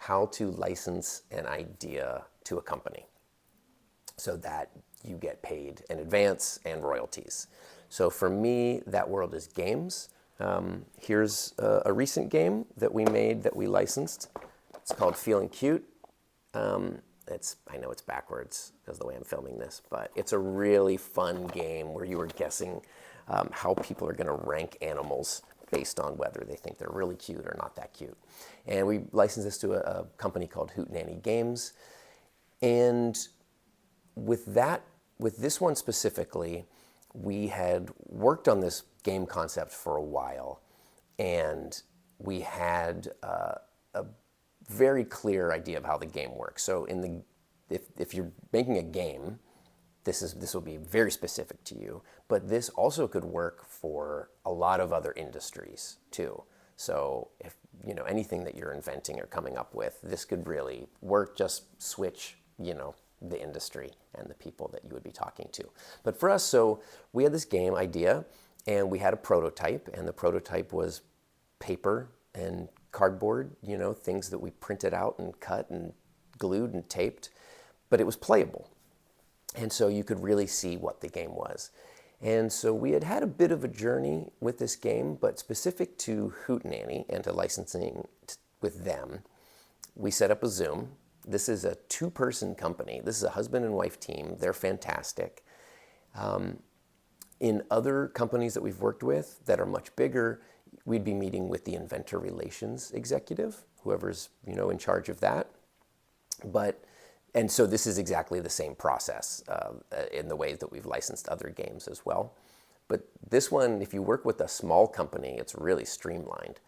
how to license an idea to a company so that you get paid in advance and royalties. So for me, that world is games. Here's a recent game that we made that we licensed. It's called Feelin Cute. I know it's backwards because of the way I'm filming this, but it's a really fun game where you are guessing how people are going to rank animals based on whether they think they're really cute or not that cute. And we licensed this to a company called Hootenanny Games. And with this one specifically, we had worked on this game concept for a while, and we had a very clear idea of how the game works. So if you're making a game, this will be very specific to you, but this also could work for a lot of other industries too. So if anything that you're inventing or coming up with, this could really work. Just switch the industry and the people that you would be talking to. But for us, so we had this game idea, and we had a prototype, and the prototype was paper and cardboard, things that we printed out and cut and glued and taped, but it was playable. And so you could really see what the game was. And so we had a bit of a journey with this game, but specific to Hootenanny and to licensing with them, we set up a Zoom. This is a two-person company. This is a husband and wife team. They're fantastic. In other companies that we've worked with that are much bigger, we'd be meeting with the inventor relations executive, whoever's in charge of that. And so this is exactly the same process in the ways that we've licensed other games as well. But this one, if you work with a small company, it's really streamlined.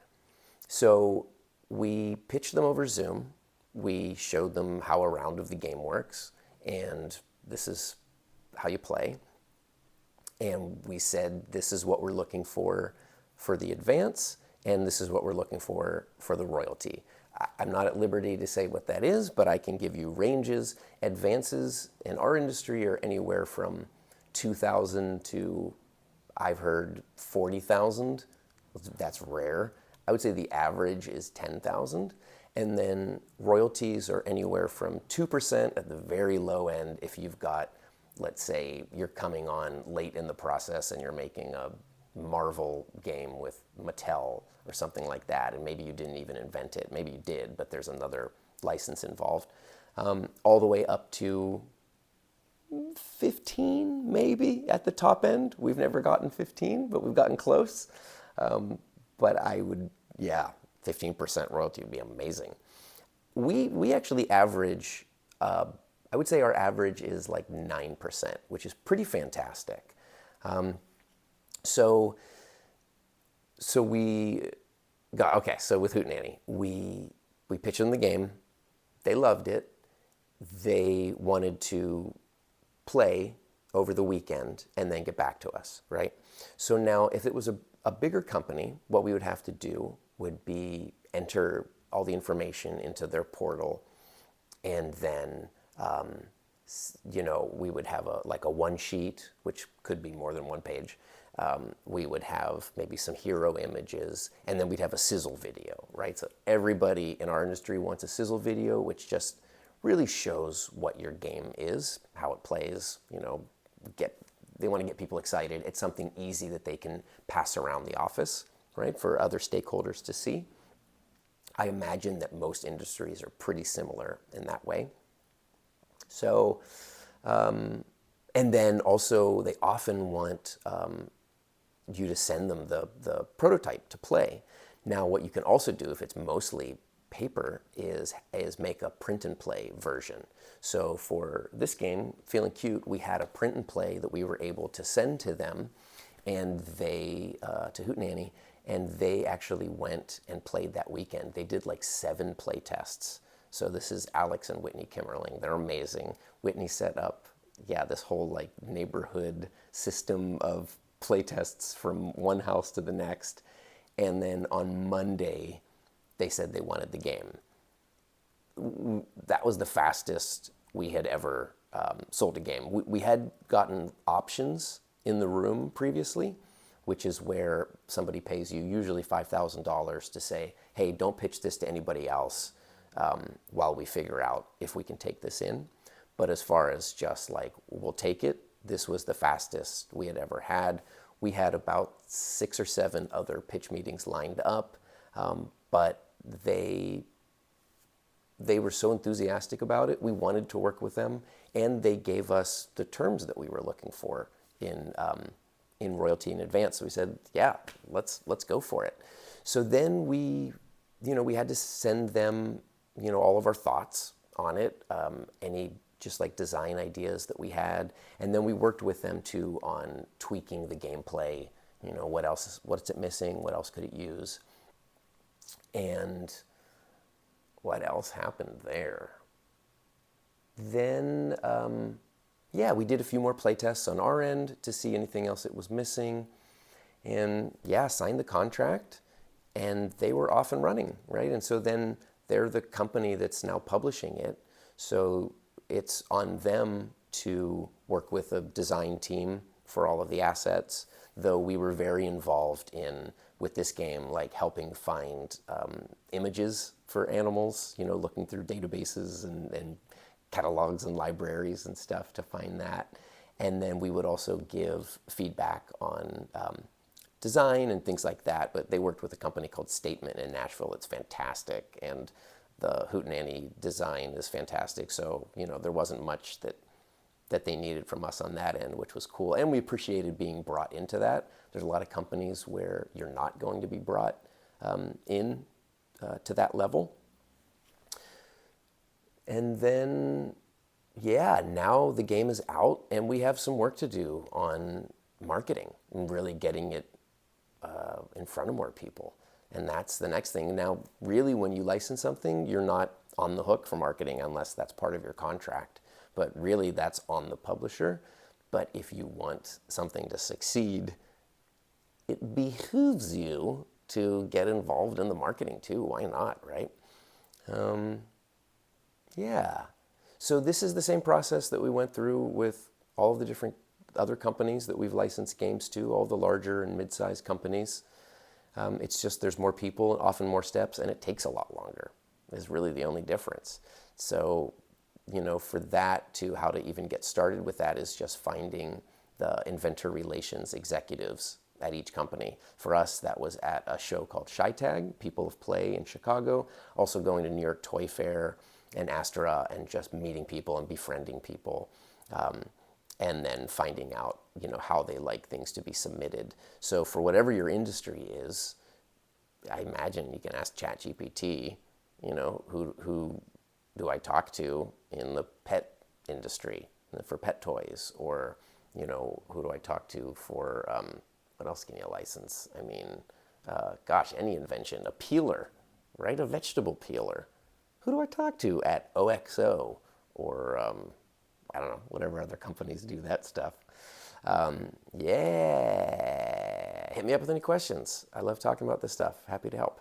So we pitched them over Zoom. We showed them how a round of the game works, and this is how you play. And we said, this is what we're looking for the advance, and this is what we're looking for the royalty. I'm not at liberty to say what that is, but I can give you ranges. Advances in our industry are anywhere from 2,000 to, I've heard, 40,000. That's rare. I would say the average is 10,000. And then royalties are anywhere from 2% at the very low end if you've got, let's say, you're coming on late in the process and you're making a Marvel game with Mattel or something like that, and maybe you didn't even invent it. Maybe you did, but there's another license involved. All the way up to 15, maybe, at the top end. We've never gotten 15, but we've gotten close. But 15% royalty would be amazing. We actually average, I would say our average is like 9%, which is pretty fantastic. So with Hootenanny, we pitched them the game. They loved it. They wanted to play over the weekend and then get back to us, right? So now if it was a bigger company, what we would have to do would be enter all the information into their portal, and then we would have a one sheet, which could be more than one page. We would have maybe some hero images, and then we'd have a sizzle video, right? So everybody in our industry wants a sizzle video, which just really shows what your game is, how it plays. They want to get people excited. It's something easy that they can pass around the office, right, for other stakeholders to see. I imagine that most industries are pretty similar in that way. So, and then also they often want you to send them the prototype to play. Now, what you can also do, if it's mostly paper, is make a print and play version. So for this game, Feelin Cute, we had a print and play that we were able to send to them, and to Hootenanny, and they actually went and played that weekend. They did like 7 play tests. So this is Alex and Whitney Kimmerling. They're amazing. Whitney set up, this whole like neighborhood system of play tests from one house to the next. And then on Monday, they said they wanted the game. That was the fastest we had ever sold a game. We had gotten options in the room previously, which is where somebody pays you usually $5,000 to say, hey, don't pitch this to anybody else. while we figure out if we can take this in. But as far as just like, we'll take it, this was the fastest we had ever had. We had about 6 or 7 other pitch meetings lined up, but they were so enthusiastic about it. We wanted to work with them, and they gave us the terms that we were looking for in royalty in advance. So we said, yeah, let's go for it. So then we had to send them, all of our thoughts on it, any just like design ideas that we had, and then we worked with them too on tweaking the gameplay. What's it missing? What else could it use? And what else happened there? Then, we did a few more play tests on our end to see anything else that was missing, and signed the contract, and they were off and running, right? And so then they're the company that's now publishing it, so it's on them to work with a design team for all of the assets, though we were very involved with this game, like helping find images for animals, looking through databases and catalogs and libraries and stuff to find that. And then we would also give feedback on design and things like that. But they worked with a company called Statement in Nashville. It's fantastic. And the Hootenanny design is fantastic. So, there wasn't much that they needed from us on that end, which was cool. And we appreciated being brought into that. There's a lot of companies where you're not going to be brought in to that level. And then, now the game is out, and we have some work to do on marketing and really getting it in front of more people. And that's the next thing. Now, really, when you license something, you're not on the hook for marketing unless that's part of your contract. But really, that's on the publisher. But if you want something to succeed, it behooves you to get involved in the marketing too. Why not, right? So this is the same process that we went through with all of the different other companies that we've licensed games to, all the larger and mid-sized companies. It's just there's more people, often more steps, and it takes a lot longer is really the only difference. So, for that to how to even get started with that is just finding the inventor relations executives at each company. For us, that was at a show called ShyTag, People of Play in Chicago, also going to New York Toy Fair and Astra and just meeting people and befriending people. And then finding out, how they like things to be submitted. So for whatever your industry is, I imagine you can ask ChatGPT, who do I talk to in the pet industry for pet toys? Or, who do I talk to for, what else can you license? I mean, any invention, a peeler, right? A vegetable peeler. Who do I talk to at OXO or, I don't know, whatever other companies do that stuff. Hit me up with any questions. I love talking about this stuff. Happy to help.